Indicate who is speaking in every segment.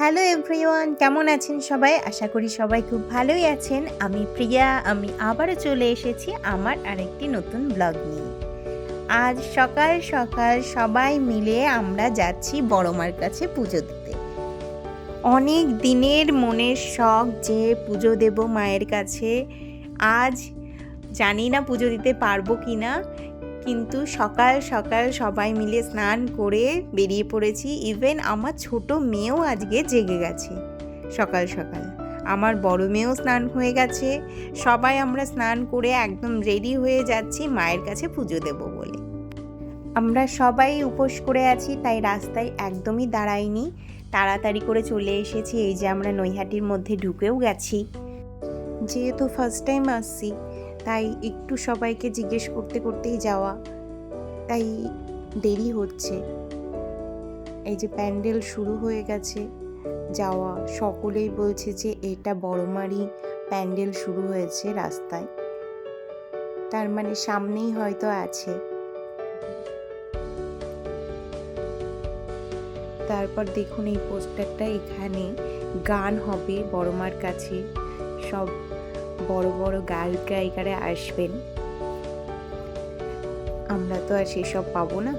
Speaker 1: Hello everyone, কেমন আছেন সবাই? আশা করি সবাই খুব ভালোই আছেন। আমি প্রিয়া, আমি আবারও চলে এসেছি আমার আরেকটি নতুন ব্লগ নিয়ে। আজ সকাল সকাল সবাই মিলে আমরা যাচ্ছি বড় মার কাছে পুজো দিতে। অনেক দিনের মনের শখ যে পুজো দেব মায়ের কাছে। আজ জানি না পুজো দিতে পারবো কি না, কিন্তু সকাল সকাল সবাই মিলে স্নান করে বেরিয়ে পড়েছি। ইভেন আমার ছোট মেয়েও আজকে জেগে গেছে সকাল সকাল। আমার বড় মেয়েও স্নান হয়ে গেছে। সবাই আমরা স্নান করে একদম রেডি হয়ে যাচ্ছি মায়ের কাছে পুজো দেব বলে। আমরা সবাই উপোস করে আছি, তাই রাস্তায় একদমই দাঁড়াইনি, তাড়াতাড়ি করে চলে এসেছি। এই যে আমরা নৈহাটির মধ্যে ঢুকেও গেছি। যেহেতু ফার্স্ট টাইম আসছি, তাই একটু সবাইকে জিজ্ঞেস করতে করতেই যাওয়া, তাই দেরি হচ্ছে। এই যে প্যান্ডেল শুরু হয়ে গেছে, যাওয়া সকলেই বলছে যে এটা বড়মারই প্যান্ডেল শুরু হয়েছে রাস্তায়, তার মানে সামনেই হয়তো আছে। তারপর দেখুন এই পোস্টারটা, এখানে গান হবে বড়মার কাছে, সব বড় বড় গায়ক গায়িকারা আসবেন। আমরা তো আর সেসব পাবো না,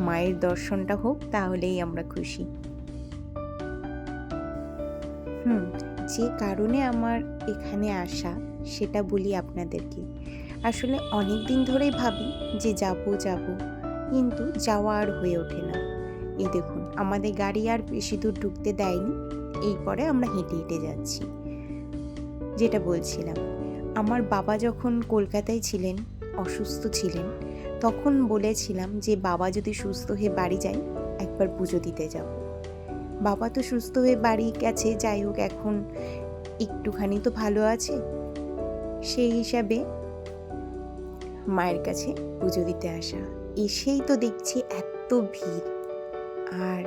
Speaker 1: মায়ের দর্শনটা হোক তাহলেই আমরা খুশি। যে কারণে আমার এখানে আসা সেটা বলি আপনাদেরকে। আসলে অনেক দিন ধরেই ভাবি যে যাব, কিন্তু যাওয়া আর হয়ে ওঠে না। এই দেখুন আমাদের গাড়ি আর বেশি দূর ঢুকতে দেয়নি, এরপরে আমরা হেঁটে হেঁটে যাচ্ছি। যেটা বলছিলাম, আমার বাবা যখন কলকাতায় ছিলেন, অসুস্থ ছিলেন, তখন বলেছিলাম যে বাবা যদি সুস্থ হয়ে বাড়ি যায় একবার পুজো দিতে যাব। বাবা তো সুস্থ হয়ে বাড়ি গেছে, যাই হোক এখন একটুখানি তো ভালো আছে। সেই হিসাবে মায়ের কাছে পুজো দিতে আসা। এসেই তো দেখছি এত ভিড়, আর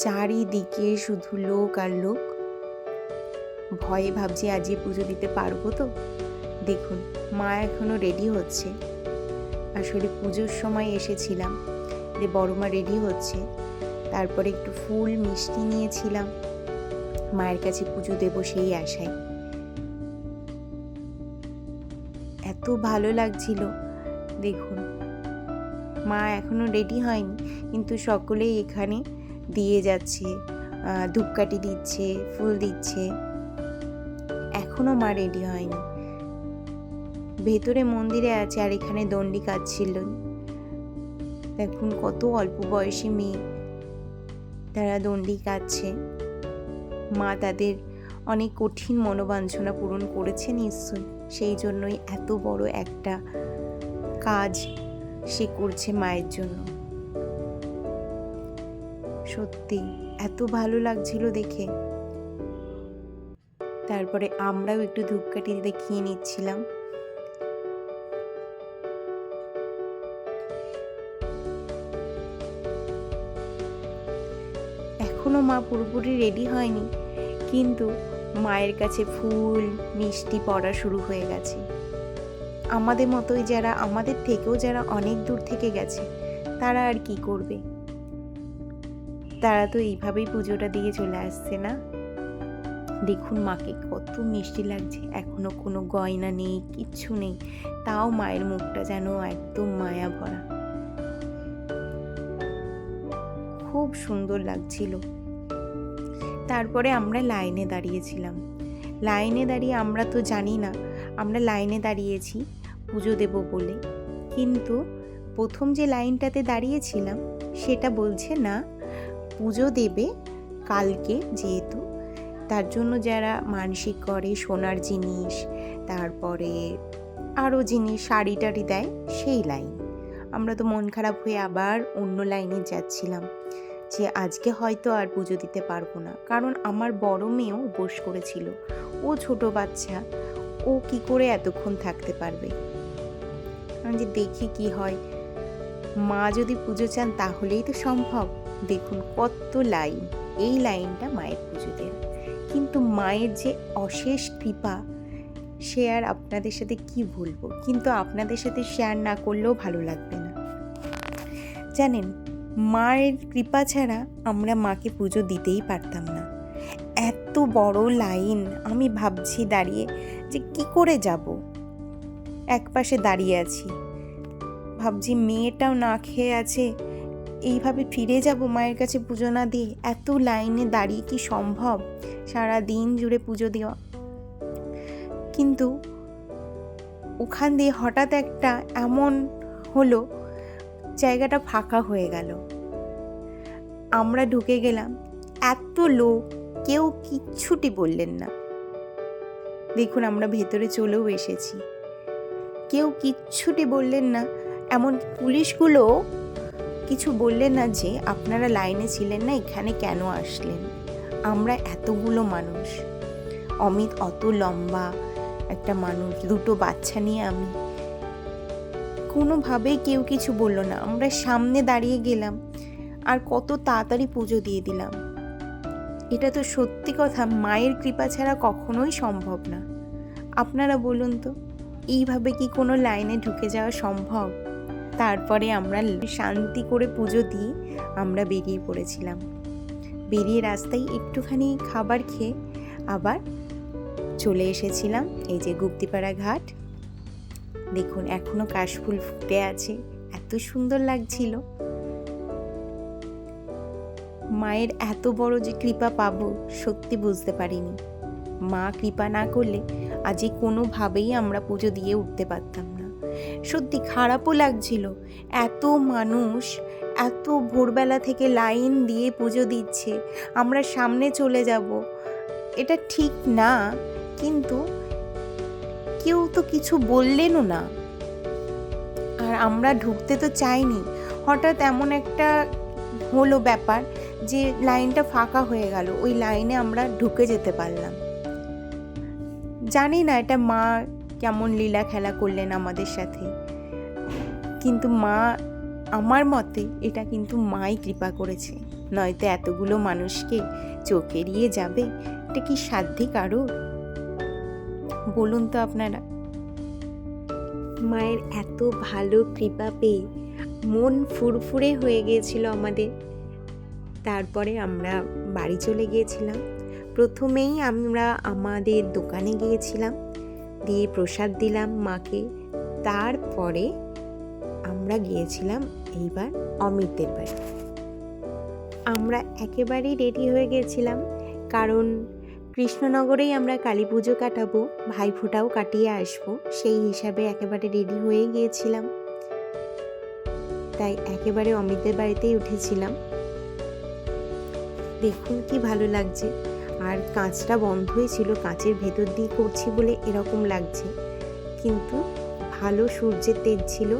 Speaker 1: চারিদিকে শুধু লোক আর লোক। ভয়ে ভাবছি আজকে পুজো দিতে পারবো তো। দেখুন মা এখনো রেডি হচ্ছে। আসলে পুজোর সময় এসেছিলাম, যে বড়মা রেডি হচ্ছে, তারপরে একটু ফুল মিষ্টি নিয়েছিলাম মায়ের কাছে পুজো দেব সেই আশায়। এত ভালো লাগছিল। দেখুন মা এখনো রেডি হয়নি, কিন্তু সকলেই এখানে দিয়ে যাচ্ছে, ধূপকাঠি দিচ্ছে, ফুল দিচ্ছে। এখনো মা রেডি হয়নি, ভেতরে মন্দিরে আছে, আর এখানে দণ্ডি কাটছিল। দেখুন কত অল্প বয়সী মেয়ে, তারা দণ্ডি কাটছে। মা তাদের অনেক কঠিন মনোবাঞ্ছনা পূরণ করেছে নিশ্চয়ই, সেই জন্যই এত বড় একটা কাজ সে করছে মায়ের জন্য। সত্যি এত ভালো লাগছিল দেখে। তারপরে আমরাও একটু ধূপকাঠি দেখিয়ে নিচ্ছিলাম। এখনো মা পুরোপুরি রেডি হয়নি, কিন্তু মায়ের কাছে ফুল মিষ্টি পড়া শুরু হয়ে গেছে। আমাদের মতোই যারা, আমাদের থেকেও যারা অনেক দূর থেকে গেছে, তারা আর কি করবে, তারা তো এইভাবেই পুজোটা দিয়ে চলে আসছে না। দেখুন মাকে কত মিষ্টি লাগছে, এখনো কোনো গয়না নেই, কিচ্ছু নেই, তাও মায়ের মুখটা যেন একদম মায়া ভরা। খুব সুন্দর লাগছিল। তারপরে আমরা লাইনে দাঁড়িয়েছিলাম। লাইনে দাঁড়িয়ে আমরা তো জানি না আমরা লাইনে দাঁড়িয়েছি পুজো দেব বলে, কিন্তু প্রথম যে লাইনটাতে দাঁড়িয়েছিলাম সেটা বলছে না পুজো দেবে কালকে, যেহেতু তার জন্য যারা মানসিক করে সোনার জিনিস, তারপরে আরও জিনিস শাড়ি টাড়ি দেয়, সেই লাইন। আমরা তো মন খারাপ হয়ে আবার অন্য লাইনে যাচ্ছিলাম, যে আজকে হয়তো আর পুজো দিতে পারবো না, কারণ আমার বড় মেয়েও উপোস করেছিল। ও ছোট বাচ্চা, ও কি করে এতক্ষণ থাকতে পারবে। আমি যে দেখি কি হয়, মা যদি পুজো চান তাহলেই তো সম্ভব। দেখুন কত লাইন, এই লাইনটা মায়ের পুজো দেয়। কিন্তু মায়ের যে অশেষ কৃপা, সে আর আপনাদের সাথে কি বলবো, কিন্তু আপনাদের সাথে শেয়ার না করলেও ভালো লাগবে না। জানেন মায়ের কৃপা ছাড়া আমরা মাকে পুজো দিতেই পারতাম না। এত বড় লাইন, আমি ভাবছি দাঁড়িয়ে যে কি করে যাব। একপাশে দাঁড়িয়ে আছি, ভাবছি মেয়েটাও না খেয়ে আছে, এইভাবে ফিরে যাব মায়ের কাছে পুজো না দিয়ে? এত লাইনে দাঁড়িয়ে কি সম্ভব সারা দিন জুড়ে পুজো দেওয়া? কিন্তু ওখান দিয়ে হঠাৎ একটা এমন হলো, জায়গাটা ফাঁকা হয়ে গেল। আমরা ঢুকে গেলাম, এত লোক, কেউ কিচ্ছুটি বললেন না। দেখুন, আমরা ভেতরে চলেও এসেছি, কেউ কিচ্ছুটি বললেন না। এমন পুলিশগুলো কিছু বললেন না যে আপনারা লাইনে ছিলেন না, এখানে কেন আসলেন। আমরা এতগুলো মানুষ, অমিত অত লম্বা একটা মানুষ, দুটো বাচ্চা নিয়ে আমি, কোনোভাবেই কেউ কিছু বললো না। আমরা সামনে দাঁড়িয়ে গেলাম আর কত তাড়াতাড়ি পুজো দিয়ে দিলাম। এটা তো সত্যি কথা, মায়ের কৃপা ছাড়া কখনোই সম্ভব না। আপনারা বলুন তো, এইভাবে কি কোনো লাইনে ঢুকে যাওয়া সম্ভব? তারপরে আমরা শান্তি করে পুজো দিয়ে আমরা বেরিয়ে পড়েছিলাম। বেরিয়ে রাস্তায় একটুখানি খাবার খেয়ে আবার চলে এসেছিলাম এই যে গুপ্তিপাড়া ঘাট। দেখুন, এখনো কাশফুল ফুটে আছে, এত সুন্দর লাগছিল। মায়ের এত বড় যে কৃপা পাবো সত্যি বুঝতে পারিনি। মা কৃপা না করলে আজকে কোনোভাবেই আমরা পুজো দিয়ে উঠতে পারতাম না। সত্যি খারাপও লাগছিল, এত মানুষ এত ভোরবেলা থেকে লাইন দিয়ে পুজো দিচ্ছে, আমরা সামনে চলে যাব, এটা ঠিক না। কিন্তু কেউ তো কিছু বললেনও না, আর আমরা ঢুকতে তো চাইনি। হঠাৎ এমন একটা হলো ব্যাপার যে লাইনটা ফাঁকা হয়ে গেল, ওই লাইনে আমরা ঢুকে যেতে পারলাম। জানি না এটা মা কেমন লীলা খেলা করলেন আমাদের সাথে, কিন্তু মা, আমার মতে এটা কিন্তু মাই কৃপা করেছে, নয়তো এতগুলো মানুষকে চোখ এড়িয়ে যাবে, এটা কি সাধ্যি কারোর? বলুন তো আপনারা। মায়ের এত ভালো কৃপা পেয়ে মন ফুরফুরে হয়ে গিয়েছিল আমাদের। তারপরে আমরা বাড়ি চলে গিয়েছিলাম। প্রথমেই আমরা আমাদের দোকানে গিয়েছিলাম, দিয়ে প্রসাদ দিলাম মাকে। তারপরে আমরা গিয়েছিলাম এইবার অমিতদের বাড়ি। আমরা একেবারেই রেডি হয়ে গেছিলাম, কারণ কৃষ্ণনগরেই আমরা কালী পুজো কাটাবো, ভাইফোঁটাও কাটিয়ে আসবো, সেই হিসাবে একেবারে রেডি হয়ে গিয়েছিলাম। তাই একেবারে অমিতদের বাড়িতেই উঠেছিলাম। দেখুন কি ভালো লাগছে, আর কাঁচটা বন্ধই ছিল, কাঁচের ভেতর দিয়ে করছি বলে এরকম লাগছে, কিন্তু ভালো সূর্যের তেজ ছিল,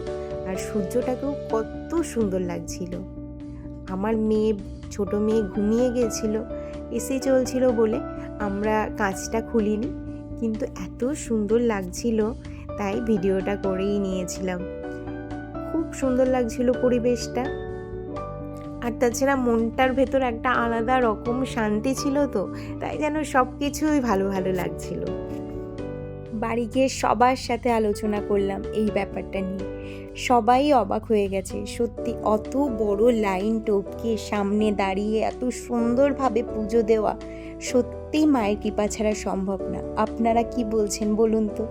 Speaker 1: আর সূর্যটাকেও কত সুন্দর লাগছিল। আমার মেয়ে, ছোট মেয়ে ঘুমিয়ে গিয়েছিল, এসি চলছিল বলে আমরা কাঁচটা খুলিনি, কিন্তু এত সুন্দর লাগছিল তাই ভিডিওটা করেই নিয়েছিলাম। খুব সুন্দর লাগছিল পরিবেশটা, আর তাছাড়া মনটার ভেতর একটা আলাদা রকম শান্তি ছিল, তো তাই যেন সব কিছুই ভালো ভালো লাগছিল। বাড়ি গিয়ে সবার সাথে আলোচনা করলাম এই ব্যাপারটা নিয়ে, সবাই অবাক হয়ে গেছে। সত্যি অত বড় লাইন টপকে সামনে দাঁড়িয়ে এত সুন্দরভাবে পুজো দেওয়া সত্যিই মায়ের কৃপা ছাড়া সম্ভব না। আপনারা কি বলছেন বলুন তো,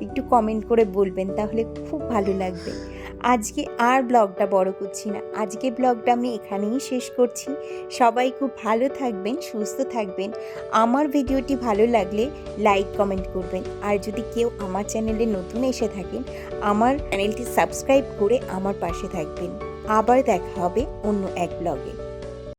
Speaker 1: একটু কমেন্ট করে বলবেন, তাহলে খুব ভালো লাগবে। আজকে আর ব্লগটা বড় করছি না, আজকে ব্লগটা আমি এখানেই শেষ করছি। সবাই খুব ভালো থাকবেন, সুস্থ থাকবেন। আমার ভিডিওটি ভালো লাগলে লাইক কমেন্ট করবেন, আর যদি কেউ আমার চ্যানেলে নতুন এসে থাকেন, আমার চ্যানেলটি সাবস্ক্রাইব করে আমার পাশে থাকবেন। আবার দেখা হবে অন্য এক ব্লগে।